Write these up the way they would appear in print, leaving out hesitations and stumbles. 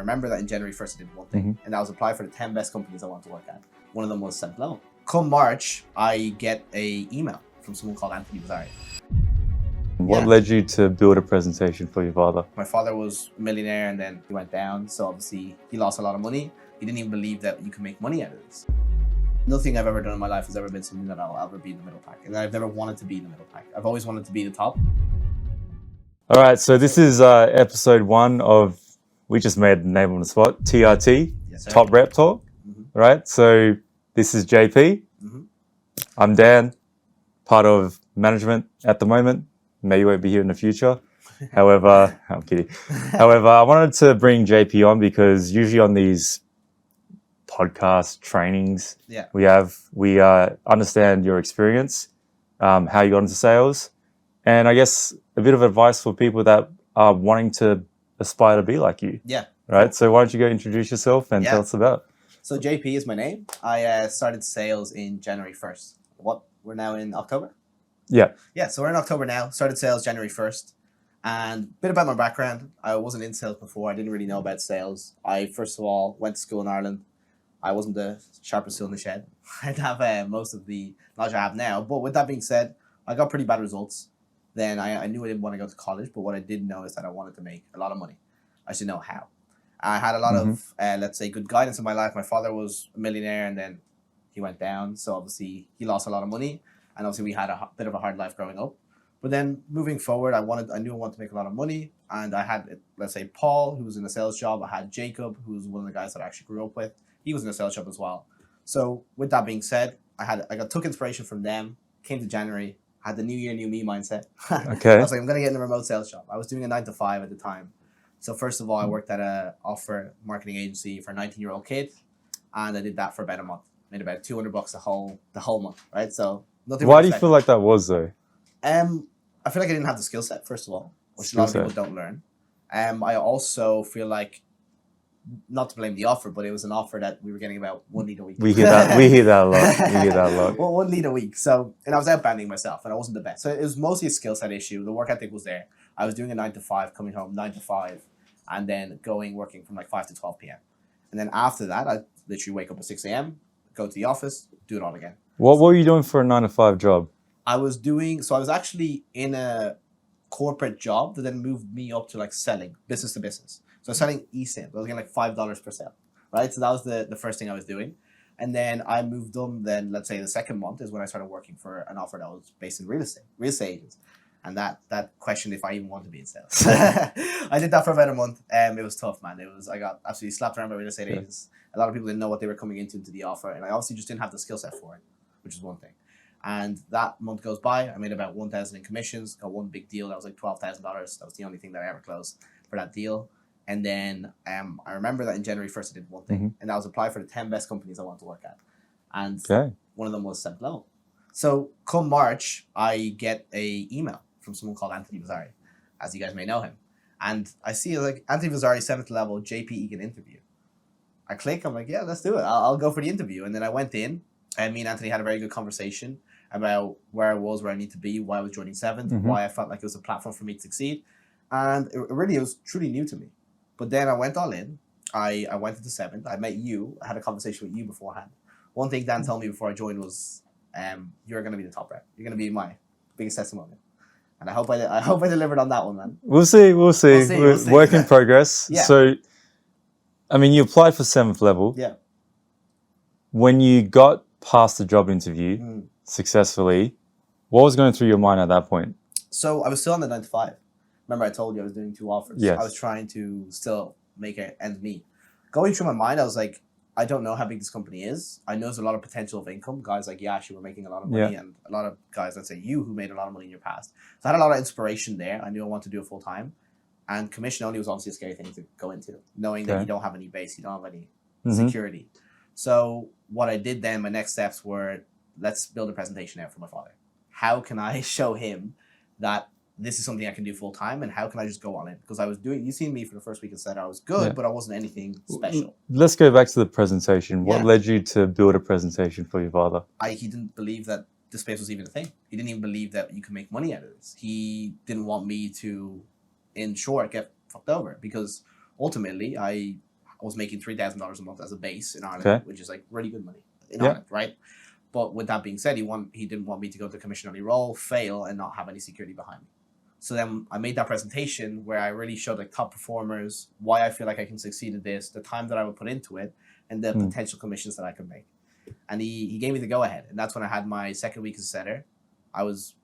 remember that in January 1st, I did one thing, and that was apply for the 10 best companies I want to work at. One of them was 7th level. Come March, I get a email from someone called Anthony Bazzari. What led you to build a presentation for your father? My father was a millionaire and then he went down. So obviously he lost a lot of money. He didn't even believe that you can make money out of this. Nothing I've ever done in my life has ever been something that I'll ever be in the middle pack. And I've never wanted to be in the middle pack. I've always wanted to be the top. All right, so this is episode 1 of, we just made the name on the spot, TRT, Yes, sir. Top Rep Talk, right? So this is JP. I'm Dan, part of management at the moment. Maybe won't be here in the future. However, I'm kidding. However, I wanted to bring JP on because usually on these podcast trainings we understand your experience, how you got into sales, and I guess a bit of advice for people that are wanting to aspire to be like you. Yeah. Right. Cool. So why don't you go introduce yourself and tell us about it? So JP is my name. I started sales in January 1st. We're now in October? Yeah. Yeah, so we're in October now. Started sales January 1st. And a bit about my background. I wasn't in sales before. I didn't really know about sales. I, first of all, went to school in Ireland. I wasn't the sharpest tool in the shed. I didn't have most of the knowledge I have now. But with that being said, I got pretty bad results. Then I knew I didn't want to go to college. But what I did know is that I wanted to make a lot of money. I should know how. I had a lot of, let's say, good guidance in my life. My father was a millionaire and then he went down. So obviously he lost a lot of money. And obviously we had a bit of a hard life growing up. But then moving forward, I knew I wanted to make a lot of money. And I had, let's say, Paul, who was in a sales job. I had Jacob, who was one of the guys that I actually grew up with. He was in a sales job as well. So with that being said, took inspiration from them, came to January, had the new year, new me mindset. Okay. I was like, I'm going to get in a remote sales job. I was doing a 9 to 5 at the time. So first of all, I worked at a offer marketing agency for a 19-year-old kid. And I did that for about a month. Made about $200 the whole month, right? So nothing. Why do you feel like that was though? I feel like I didn't have the skill set, first of all, which a lot of people don't learn. I also feel like, not to blame the offer, but it was an offer that we were getting about 1 lead a week. We hear that a lot. Well, 1 lead a week. So, and I was outbounding myself and I wasn't the best. So it was mostly a skill set issue. The work ethic was there. I was doing a 9 to 5, coming home 9 to 5, and then working from like 5 to 12 p.m. And then after that, I literally wake up at 6 a.m., go to the office, do it all again. What were you doing for a 9 to 5 job? I was actually in a corporate job that then moved me up to like selling business to business. So I was selling eSIM. I was getting like $5 per sale, right? So that was the first thing I was doing. And then I moved on. Then let's say the second month is when I started working for an offer that was based in real estate agents. And that questioned if I even want to be in sales. I did that for about a month. It was tough, man. I got absolutely slapped around by real estate agents. A lot of people didn't know what they were coming into the offer. And I obviously just didn't have the skill set for it, which is one thing. And that month goes by. I made about $1,000 in commissions. Got one big deal that was like $12,000. That was the only thing that I ever closed for that deal. And then I remember that in January 1st, I did one thing, and that was apply for the 10 best companies I want to work at. And one of them was 7th level. So come March, I get a email from someone called Anthony Bazzari, as you guys may know him. And I see like Anthony Bazzari, 7th level, JP Egan interview. I click, I'm like, yeah, let's do it. I'll go for the interview. And then I went in, and me and Anthony had a very good conversation about where I was, where I need to be, why I was joining 7th, why I felt like it was a platform for me to succeed. And it was truly new to me. But then I went all in. I went into 7th. I met you. I had a conversation with you beforehand. One thing Dan told me before I joined was, you're going to be the top rep. You're going to be my biggest testimonial. And I hope I delivered on that one, man. We'll see. Work in progress. Yeah. So, I mean, you applied for 7th level. Yeah. When you got past the job interview successfully, what was going through your mind at that point? So I was still on the 9 to 5. Remember I told you I was doing 2 offers. Yes. I was trying to still make ends meet. Going through my mind, I was like, I don't know how big this company is. I know there's a lot of potential of income. Guys like Yash who were making a lot of money, and a lot of guys, let's say you, who made a lot of money in your past. So I had a lot of inspiration there. I knew I wanted to do it full time. And commission only was obviously a scary thing to go into, knowing that you don't have any base, you don't have any security. So what I did then, my next steps were, let's build a presentation out for my father. How can I show him that this is something I can do full time, and how can I just go on it? Because I was doing, you seen me for the first week and said I was good, but I wasn't anything special. Let's go back to the presentation. What led you to build a presentation for your father? He didn't believe that this space was even a thing. He didn't even believe that you could make money out of this. He didn't want me to, in short, get fucked over, because ultimately I I was making $3,000 a month as a base in Ireland, Okay. which is like really good money in Yeah. Ireland, right? But with that being said, he didn't want me to go to commission only role, fail, and not have any security behind me. So then I made that presentation where I really showed like top performers, why I feel like I can succeed at this, the time that I would put into it, and the potential commissions that I could make. And he gave me the go ahead. And that's when I had my second week as a setter. I was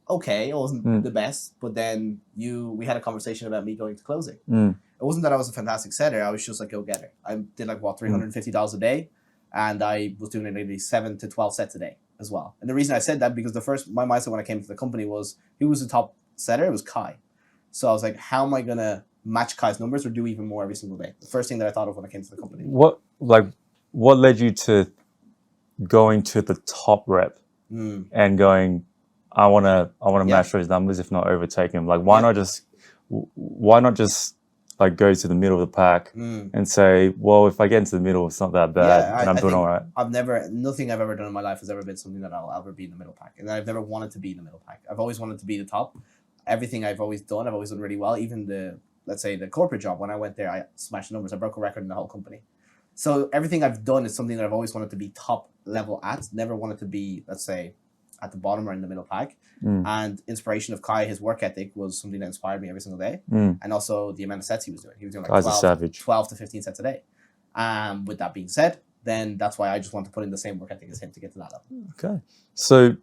okay. It wasn't the best, but then we had a conversation about me going to closing. It wasn't that I was a fantastic setter. I was just like go getter. I did like $350 a day, and I was doing maybe 7 to 12 sets a day as well. And the reason I said that because my mindset when I came to the company was who was the top setter? It was Kai. So I was like, how am I gonna match Kai's numbers or do even more every single day? The first thing that I thought of when I came to the company. What led you to going to the top rep and going, I wanna match those numbers, if not overtake them? Like why not just like go to the middle of the pack and say, well, if I get into the middle, it's not that bad and I'm doing all right. Nothing I've ever done in my life has ever been something that I'll ever be in the middle pack. And I've never wanted to be in the middle pack. I've always wanted to be the top. Everything I've always done really well. Even let's say the corporate job, when I went there, I smashed the numbers. I broke a record in the whole company. So everything I've done is something that I've always wanted to be top level at. Never wanted to be, let's say, at the bottom or in the middle pack. And inspiration of Kai, his work ethic was something that inspired me every single day. And also the amount of sets he was doing. He was doing like 12 to 15 sets a day. With that being said, then that's why I just want to put in the same work ethic as him to get to that level. Okay. So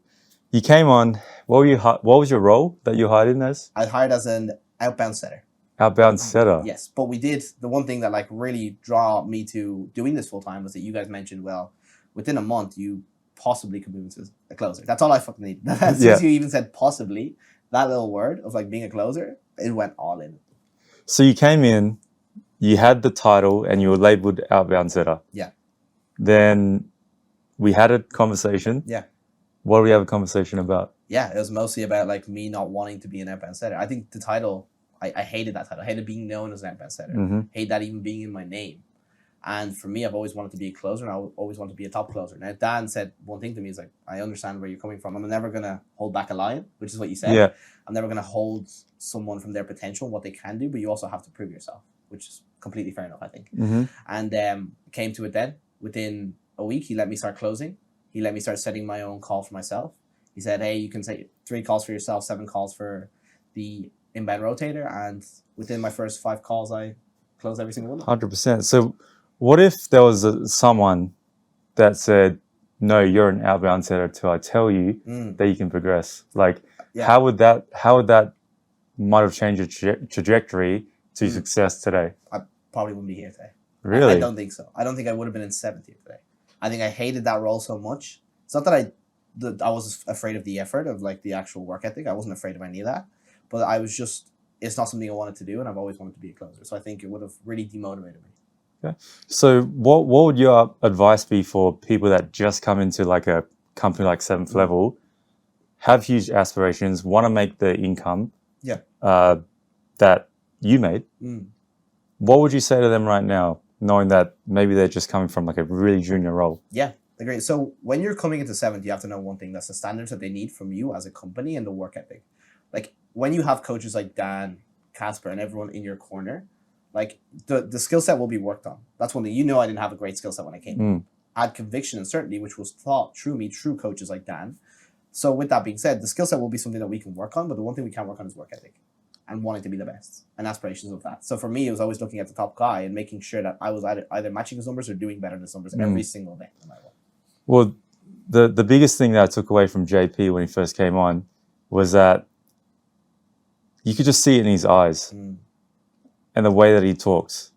you came on, what was your role that you hired in as? I hired as an outbound setter. Outbound setter? Yes. But the one thing that like really draw me to doing this full time was that you guys mentioned, well, within a month, you possibly could move into a closer. That's all I fucking need. Since you even said possibly, that little word of like being a closer, it went all in. So you came in, you had the title and you were labeled outbound setter. Yeah. Then we had a conversation. Yeah. What did we have a conversation about? Yeah, it was mostly about like me not wanting to be an outbound setter. I think the title, I hated that title. I hated being known as an outbound setter. Hate that even being in my name. And for me, I've always wanted to be a closer, and I always wanted to be a top closer. Now, Dan said one thing to me, is like, I understand where you're coming from. I'm never going to hold back a lion, which is what you said. Yeah. I'm never going to hold someone from their potential, what they can do, but you also have to prove yourself, which is completely fair enough, I think. And came to it then. Within a week, he let me start closing. He let me start setting my own call for myself. He said, hey, you can say 3 calls for yourself, 7 calls for the inbound rotator. And within my first 5 calls, I closed every single one. 100%. So what if there was someone that said, no, you're an outbound setter till I tell you that you can progress? Like, how would that might have changed your trajectory to success today? I probably wouldn't be here today. Really? I don't think so. I don't think I would have been in 70th today. I think I hated that role so much. It's not that I was afraid of the effort of like the actual work ethic. I wasn't afraid of any of that, but I was just, it's not something I wanted to do, and I've always wanted to be a closer. So I think it would have really demotivated me. Okay. So what would your advice be for people that just come into like a company like 7th Level, have huge aspirations, want to make the income that you made? What would you say to them right now, knowing that maybe they're just coming from like a really junior role? Yeah, agree. So when you're coming into 7th, you have to know one thing. That's the standards that they need from you as a company and the work ethic. Like when you have coaches like Dan, Casper, and everyone in your corner, like the skill set will be worked on. That's one thing. You know, I didn't have a great skill set when I came in. I had conviction and certainty, which was taught through me, through coaches like Dan. So with that being said, the skill set will be something that we can work on, but the one thing we can't work on is work ethic and wanting to be the best and aspirations of that. So for me, it was always looking at the top guy and making sure that I was either matching his numbers or doing better than his numbers every single day. No matter what. Well, the biggest thing that I took away from JP when he first came on was that you could just see it in his eyes and the way that he talks.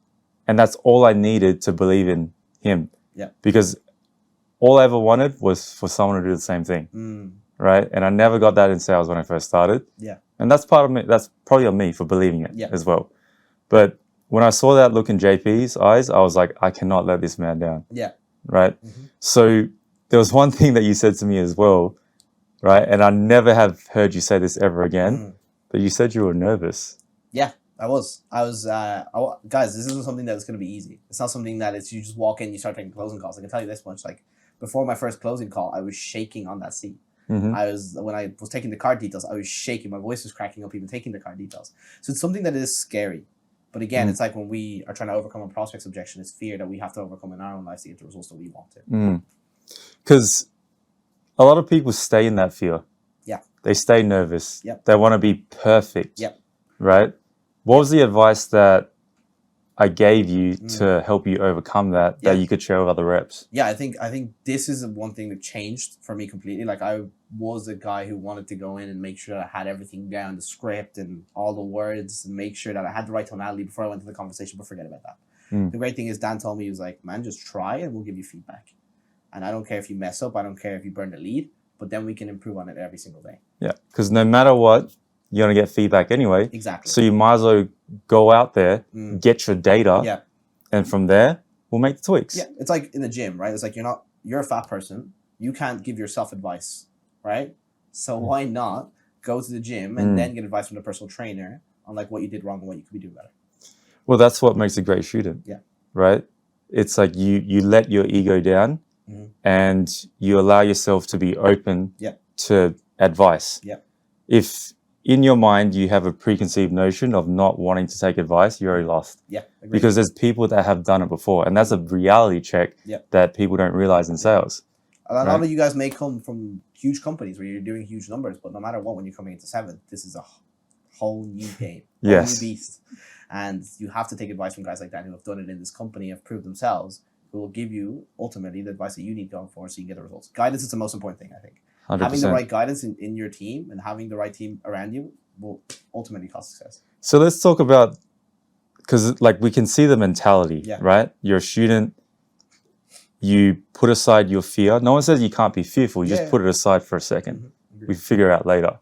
And that's all I needed to believe in him. Yeah. Because all I ever wanted was for someone to do the same thing. Right? And I never got that in sales when I first started. Yeah. And that's part of me. That's probably on me for believing it as well. But when I saw that look in JP's eyes, I was like, I cannot let this man down. Yeah. Right? So there was one thing that you said to me as well, right? And I never have heard you say this ever again, but you said you were nervous. Yeah, I was. Guys, this isn't something that's going to be easy. It's not something that you just walk in, you start taking closing calls. I can tell you this much, like before my first closing call, I was shaking on that seat. When I was taking the card details, I was shaking. My voice was cracking up even taking the card details. So it's something that is scary, But again, it's like when we are trying to overcome a prospect's objection, it's fear that we have to overcome in our own lives to get the results that we want to. Because a lot of people stay in that fear. Yeah. They stay nervous. Yep. They want to be perfect. Yep. Right? What was the advice that I gave you to help you overcome that you could share with other reps? Yeah, I think this is one thing that changed for me completely. Like I was a guy who wanted to go in and make sure that I had everything down, the script and all the words, and make sure that I had the right tonality before I went to the conversation, but forget about that. The great thing is Dan told me, he was like, man, just try and we'll give you feedback. And I don't care if you mess up, I don't care if you burn the lead, but then we can improve on it every single day. Yeah, because no matter what, you're going to get feedback anyway. Exactly. So you might as well go out there, get your data, Yeah. and from there, we'll make the tweaks. Yeah, it's like in the gym, right? It's like you're a fat person. You can't give yourself advice, right? So why not go to the gym and then get advice from the personal trainer on like what you did wrong and what you could be doing better? Well, that's what makes a great student. Yeah. Right? It's like you let your ego down and you allow yourself to be open to advice. Yeah. If in your mind you have a preconceived notion of not wanting to take advice, you're already lost. Yeah. Agreed. Because there's people that have done it before, and that's a reality check that people don't realize in sales. A lot of you guys may come from huge companies where you're doing huge numbers, but no matter what, when you're coming into 7th, this is a whole new game, whole new beast. And you have to take advice from guys like that who have done it in this company, have proved themselves, who will give you ultimately the advice that you need going forward so you can get the results. Guidance is the most important thing, I think. 100%. Having the right guidance in your team and having the right team around you will ultimately cause success. So let's talk about, because like we can see the mentality, right? You're a student, you put aside your fear. No one says you can't be fearful. You just put it aside for a second. We figure it out later.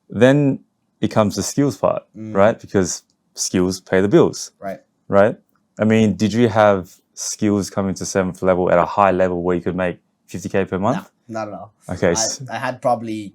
Then it comes the skills part, right? Because skills pay the bills. Right? I mean, did you have skills coming to 7th level at a high level where you could make 50K per month? No, not at all. Okay. I had probably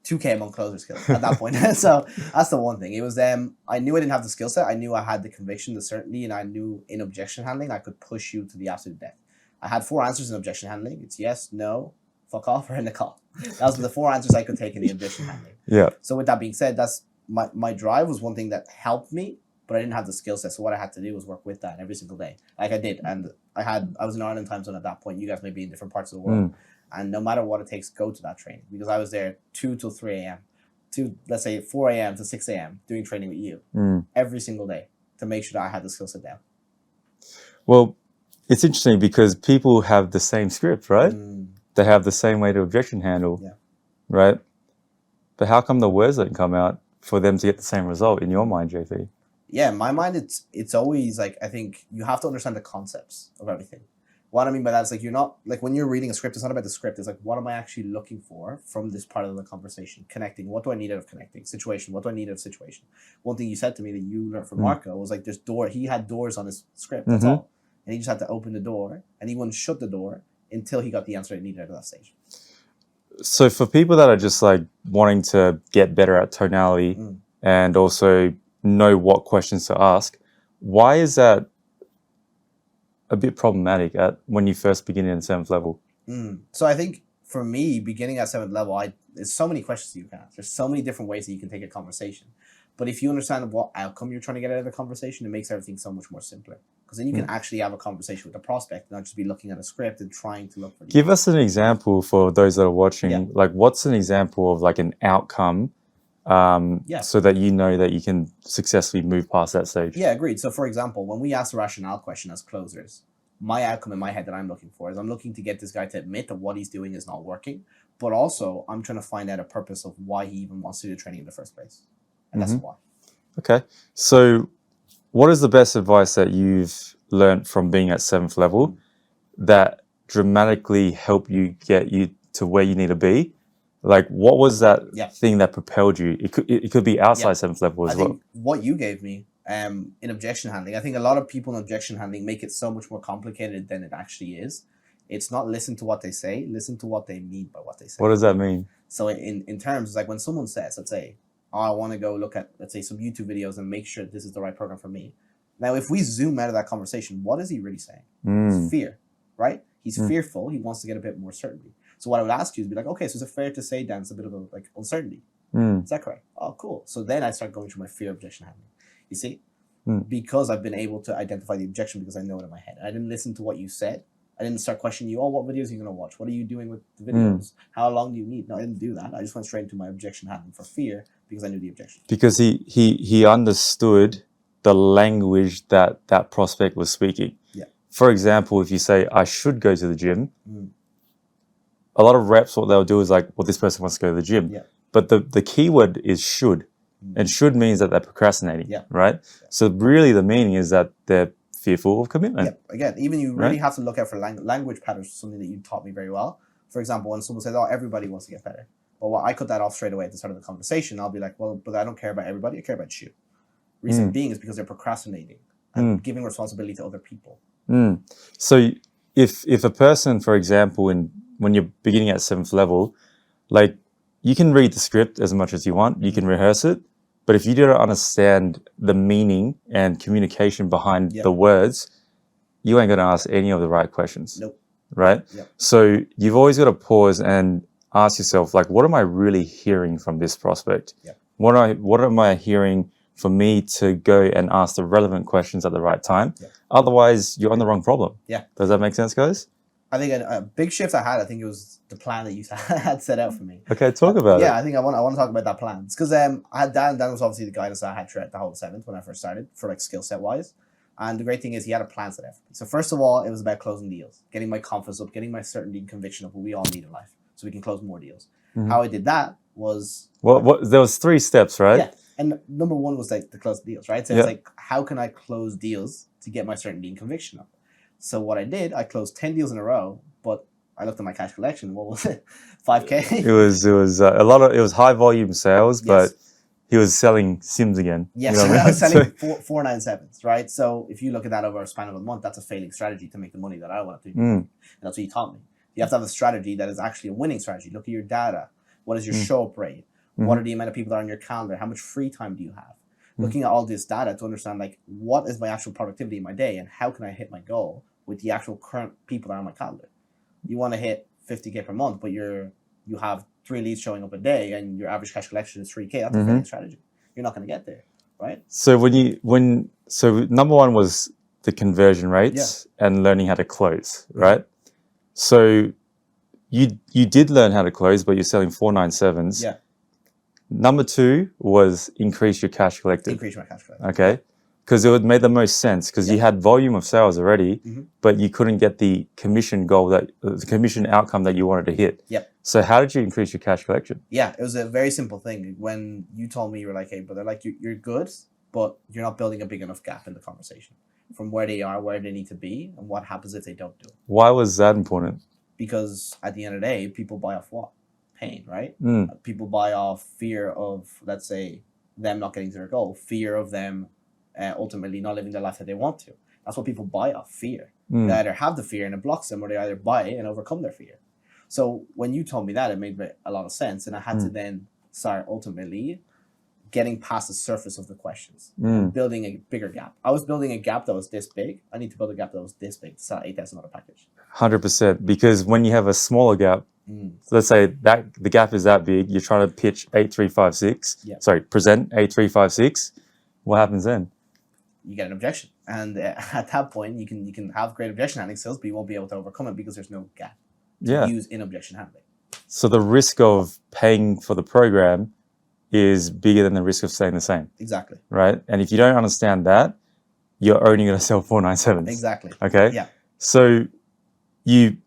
2K among closer skills at that point. So that's the one thing. It was I knew I didn't have the skill set. I knew I had the conviction, the certainty, and I knew in objection handling I could push you to the absolute death. I had 4 answers in objection handling. It's yes, no, fuck off, or in the call. That was the 4 answers I could take in the objection handling. Yeah. So with that being said, that's my drive was one thing that helped me, but I didn't have the skill set. So what I had to do was work with that every single day, like I did. And I was in Ireland time zone at that point. You guys may be in different parts of the world. And no matter what it takes, go to that training, because I was there 2 till 3 a.m. to, let's say, 4 a.m. to 6 a.m. doing training with you every single day to make sure that I had the skill set down. Well, it's interesting because people have the same script, right? They have the same way to objection handle, right? But how come the words don't come out for them to get the same result in your mind, JP? Yeah, in my mind, it's always like, I think you have to understand the concepts of everything. What I mean by that is like, you're not, like when you're reading a script, it's not about the script. It's like, what am I actually looking for from this part of the conversation? Connecting. What do I need out of connecting? Situation. What do I need out of situation? One thing you said to me that you learned from Marco was like, he had doors on his script. That's all. And he just had to open the door, and he wouldn't shut the door until he got the answer he needed at that stage. So for people that are just like wanting to get better at tonality and also know what questions to ask, why is that a bit problematic when you first begin in 7th level? So I think for me, beginning at 7th level, there's so many questions you can ask. There's so many different ways that you can take a conversation. But if you understand what outcome you're trying to get out of the conversation, it makes everything so much more simpler. Because then you can actually have a conversation with the prospect, not just be looking at a script and trying to look for. Give us an example for those that are watching. Like, what's an example of like an outcome so that you know that you can successfully move past that stage? Yeah, agreed. So for example, when we ask the rationale question as closers, my outcome in my head that I'm looking for is I'm looking to get this guy to admit that what he's doing is not working, but also I'm trying to find out a purpose of why he even wants to do the training in the first place. And that's why. Okay. So what is the best advice that you've learned from being at 7th level that dramatically helped you get you to where you need to be? Like, what was that thing that propelled you? It could be outside 7th level as well. What you gave me in objection handling, I think a lot of people in objection handling make it so much more complicated than it actually is. It's not listen to what they say, listen to what they mean by what they say. What does that mean? So in terms, it's like when someone says, let's say, oh, I want to go look at, let's say, some YouTube videos and make sure this is the right program for me. Now, if we zoom out of that conversation, what is he really saying? It's fear, right? He's fearful. He wants to get a bit more certainty. So what I would ask you is be like, okay, so is it fair to say, Dan, it's a bit of a like uncertainty? Is that correct? Oh, cool. So then I start going through my fear objection handling. You see? because I've been able to identify the objection because I know it in my head. I didn't listen to what you said. I didn't start questioning you. Oh, what videos are you going to watch? What are you doing with the videos? How long do you need? No, I didn't do that. I just went straight into my objection handling for fear because I knew the objection. Because he understood the language that that prospect was speaking. Yeah. For example, if you say, I should go to the gym, a lot of reps, what they'll do is like, well, this person wants to go to the gym. Yeah. But the key word is should. And should means that they're procrastinating, right? Yeah. So really the meaning is that they're fearful of commitment. Yeah. Again, even you really have to look out for language patterns, something that you taught me very well. For example, when someone says, oh, everybody wants to get better. Well, I cut that off straight away at the start of the conversation. I'll be like, well, but I don't care about everybody. I care about you. Reason being is because they're procrastinating and giving responsibility to other people. So if a person, for example, when you're beginning at 7th level, like you can read the script as much as you want, you can rehearse it, but if you don't understand the meaning and communication behind the words, you ain't going to ask any of the right questions. Nope. Right? Yep. So you've always got to pause and ask yourself, like, what am I really hearing from this prospect? Yep. What am I hearing for me to go and ask the relevant questions at the right time? Yep. Otherwise, you're on the wrong problem. Yeah. Does that make sense, guys? I think a big shift I had, I think it was the plan that you had set out for me. Okay, talk about it. Yeah, I think I want to talk about that plan. It's because I had Dan. Dan was obviously the guidance that I had throughout the whole 7th when I first started for like skill set wise. And the great thing is he had a plan set out for me. So first of all, it was about closing deals, getting my confidence up, getting my certainty and conviction up, what we all need in life, so we can close more deals. How I did that was there was 3 steps, right? Yeah, and number 1 was like to close deals, right? So it's like, how can I close deals to get my certainty and conviction up? So what I did, I closed 10 deals in a row, but I looked at my cash collection. What was it? 5K. It was a lot of, it was high volume sales, but he was selling Sims again. Yes, you know what I was selling so, 497s, right? So if you look at that over a span of a month, that's a failing strategy to make the money that I want to do. And that's what you taught me. You have to have a strategy that is actually a winning strategy. Look at your data. What is your show up rate? What are the amount of people that are on your calendar? How much free time do you have? Looking at all this data to understand, like, what is my actual productivity in my day and how can I hit my goal with the actual current people that are on my calendar. You want to hit 50K per month, but you have 3 leads showing up a day and your average cash collection is 3K. That's a failing strategy. You're not going to get there, right? So so number 1 was the conversion rates and learning how to close, right? So you did learn how to close, but you're selling 497s. Yeah. Number 2 was increase your cash collected. Increase my cash collected. Okay. Because it would make the most sense because you had volume of sales already, but you couldn't get the commission goal the commission outcome that you wanted to hit. Yep. So how did you increase your cash collection? Yeah, it was a very simple thing. When you told me, you were like, hey, brother, like you're good, but you're not building a big enough gap in the conversation from where they are, where they need to be, and what happens if they don't do it. Why was that important? Because at the end of the day, people buy off what? Pain, right? People buy off fear of, let's say, them not getting to their goal, fear of them ultimately not living the life that they want to. That's what people buy off, fear. They either have the fear and it blocks them, or they either buy it and overcome their fear. So when you told me that, it made a lot of sense, and I had to then start ultimately getting past the surface of the questions, and building a bigger gap. I was building a gap that was this big. I need to build a gap that was this big to sell $8,000 package. 100%, because when you have a smaller gap, let's say that the gap is that big, you're trying to pitch 8356. Sorry, present 8356. What happens then? You get an objection, and at that point, you can have great objection handling skills, but you won't be able to overcome it because there's no gap to use in objection handling. So the risk of paying for the program is bigger than the risk of staying the same. Exactly. Right, and if you don't understand that, you're only going to sell 497s. Exactly. Okay. Yeah. So you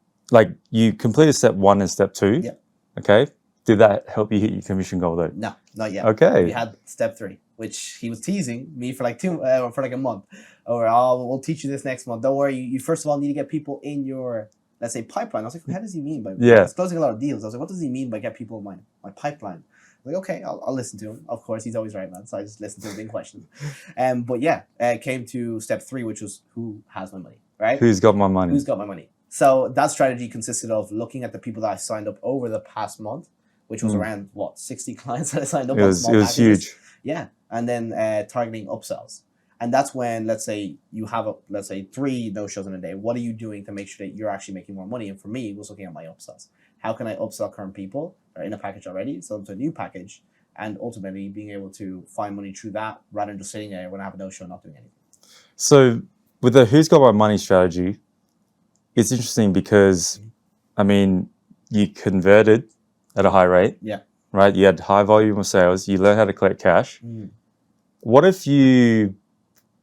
completed step 1 and step 2. Yeah. Okay. Did that help you hit your commission goal though? No, not yet. Okay. We had step 3, which he was teasing me for like a month. Or, oh, we'll teach you this next month. Don't worry. You first of all need to get people in your, let's say, pipeline. I was like, how does he mean by? Yeah. He's closing a lot of deals. I was like, what does he mean by get people in my pipeline? I was like, okay, I'll listen to him. Of course, he's always right, man. So I just listened to him being questioned. But yeah, it came to step 3, which was who has my money, right? Who's got my money? Who's got my money? So that strategy consisted of looking at the people that I signed up over the past month, which was around 60 clients that I signed up. It was huge. Yeah, and then targeting upsells, and that's when, let's say you have 3 no-shows in a day. What are you doing to make sure that you're actually making more money? And for me, it was looking at my upsells. How can I upsell current people that are in a package already, sell them to a new package, and ultimately being able to find money through that rather than just sitting there when I have no show, not doing anything. So with the who's got my money strategy, it's interesting because, I mean, you converted at a high rate, Yeah. right? You had high volume of sales. You learned how to collect cash. Mm. What if you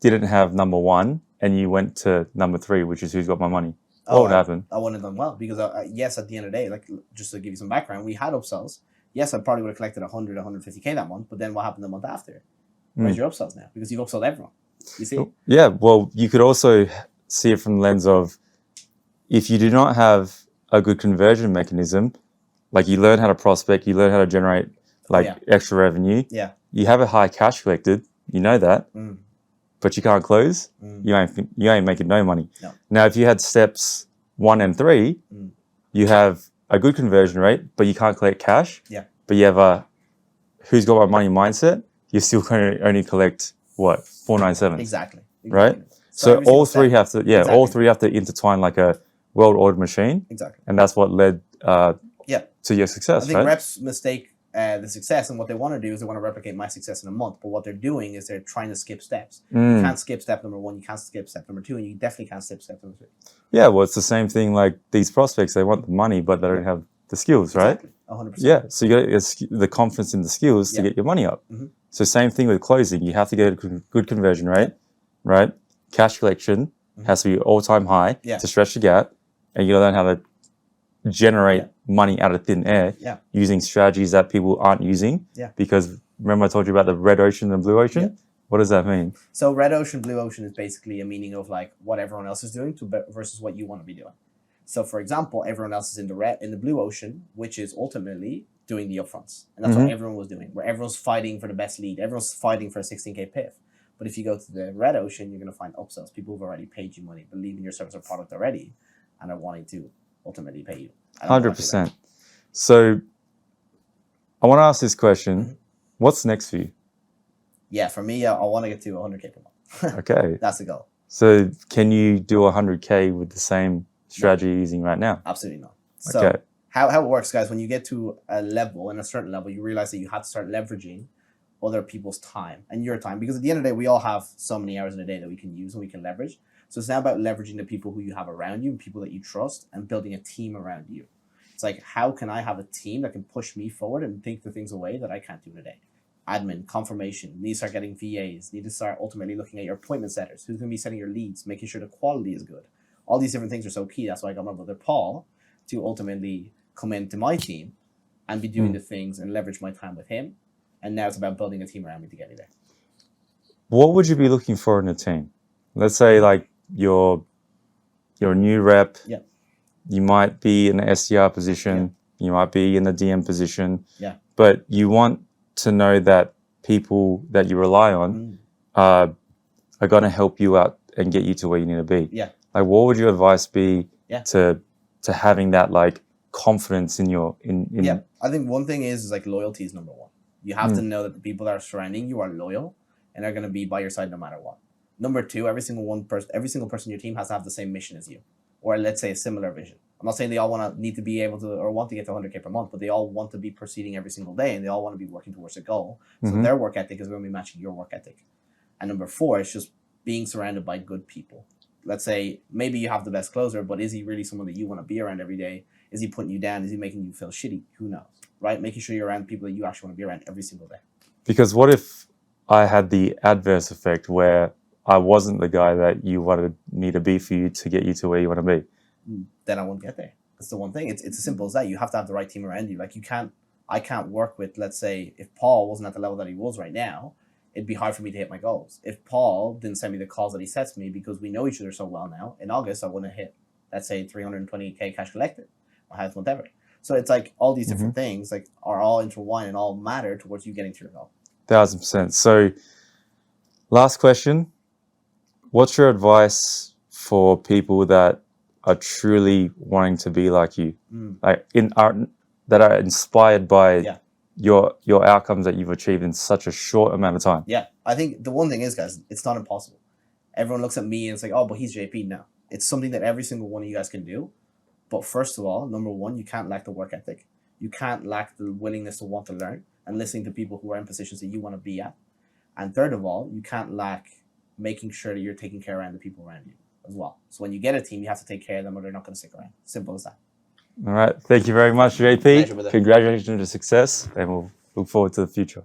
didn't have number one and you went to number three, which is who's got my money? What would happen? I wouldn't have done well because, yes, at the end of the day, like just to give you some background, we had upsells. Yes, I probably would have collected 100, 150K that month, but then what happened the month after? Where's your upsells now? Because you've upsold everyone. You see? Yeah, well, you could also see it from the lens of if you do not have a good conversion mechanism, like you learn how to prospect, you learn how to generate extra revenue. Yeah. You have a high cash collected, you know that, but you can't close. You ain't making no money. No. Now, if you had steps 1 and 3, you have a good conversion rate, but you can't collect cash. Yeah. But you have a who's got my money mindset. You're still going to only collect what 497. Exactly. Right. So all three have to all three have to intertwine like a well-oiled machine. Exactly. And that's what led to your success. I think reps mistake the success, and what they want to do is they want to replicate my success in a month. But what they're doing is they're trying to skip steps. You can't skip step number 1. You can't skip step number 2, and you definitely can't skip step number 3. Yeah, well, it's the same thing. Like these prospects, they want the money, but they don't have the skills, right? Exactly. 100%. Yeah, so you got the confidence in the skills to get your money up. So same thing with closing. You have to get a good conversion rate, right? Cash collection has to be all-time high to stretch the gap, and you got to learn how to generate money out of thin air using strategies that people aren't using. Yeah. Because remember I told you about the red ocean and blue ocean? Yeah. What does that mean? So red ocean, blue ocean is basically a meaning of like what everyone else is doing versus what you want to be doing. So for example, everyone else is in the blue ocean, which is ultimately doing the upfronts. And that's what everyone was doing, where everyone's fighting for the best lead. Everyone's fighting for a 16K PIF. But if you go to the red ocean, you're going to find upsells, people who've already paid you money, believe in your service or product already, and are wanting to ultimately pay you. 100%. So I want to ask this question. What's next for you? Yeah, for me, I want to get to 100K per month. Okay. That's the goal. So can you do 100K with the same strategy you're using right now? Absolutely not. So how it works, guys, when you get to a level, and a certain level, you realize that you have to start leveraging other people's time and your time. Because at the end of the day, we all have so many hours in a day that we can use and we can leverage. So it's now about leveraging the people who you have around you, people that you trust, and building a team around you. It's like, how can I have a team that can push me forward and think the things away that I can't do in a day? Admin, confirmation, need to start getting VAs, need to start ultimately looking at your appointment setters, who's going to be setting your leads, making sure the quality is good. All these different things are so key. That's why I got my brother Paul to ultimately come into my team and be doing the things and leverage my time with him. And now it's about building a team around me to get me there. What would you be looking for in a team? Let's say like you're a new rep. Yeah. You might be in an SDR position. Yeah. You might be in a DM position. Yeah. But you want to know that people that you rely on are going to help you out and get you to where you need to be. Yeah. Like, what would your advice be to having that like confidence in your Yeah. I think one thing is like loyalty is number one. You have to know that the people that are surrounding you are loyal and are going to be by your side no matter what. Number two, every single person in your team has to have the same mission as you, or let's say a similar vision. I'm not saying they all need to be able to or want to get to 100K per month, but they all want to be proceeding every single day and they all want to be working towards a goal. So their work ethic is going to be matching your work ethic. And number four is just being surrounded by good people. Let's say maybe you have the best closer, but is he really someone that you want to be around every day? Is he putting you down? Is he making you feel shitty? Who knows, right? Making sure you're around people that you actually want to be around every single day. Because what if I had the adverse effect where I wasn't the guy that you wanted me to be for you to get you to where you want to be? Then I won't get there. That's the one thing. It's as simple as that. You have to have the right team around you. Like I can't work with, let's say, if Paul wasn't at the level that he was right now, it'd be hard for me to hit my goals. If Paul didn't send me the calls that he sets me because we know each other so well now, in August I wouldn't hit, let's say, 320K cash collected, my highest month ever. So it's like all these different things like are all intertwined and all matter towards you getting to your goal. 1000%. So last question, what's your advice for people that are truly wanting to be like you, like that are inspired by your outcomes that you've achieved in such a short amount of time? Yeah, I think the one thing is, guys, it's not impossible. Everyone looks at me and it's like, oh, but he's JP. No, it's something that every single one of you guys can do. But first of all, number one, you can't lack the work ethic. You can't lack the willingness to want to learn. and listening to people who are in positions that you want to be at. And third of all, you can't lack making sure that you're taking care of the people around you as well. So when you get a team, you have to take care of them or they're not going to stick around. Simple as that. All right. Thank you very much, JP. Pleasure, brother. Congratulations on the success, and we'll look forward to the future.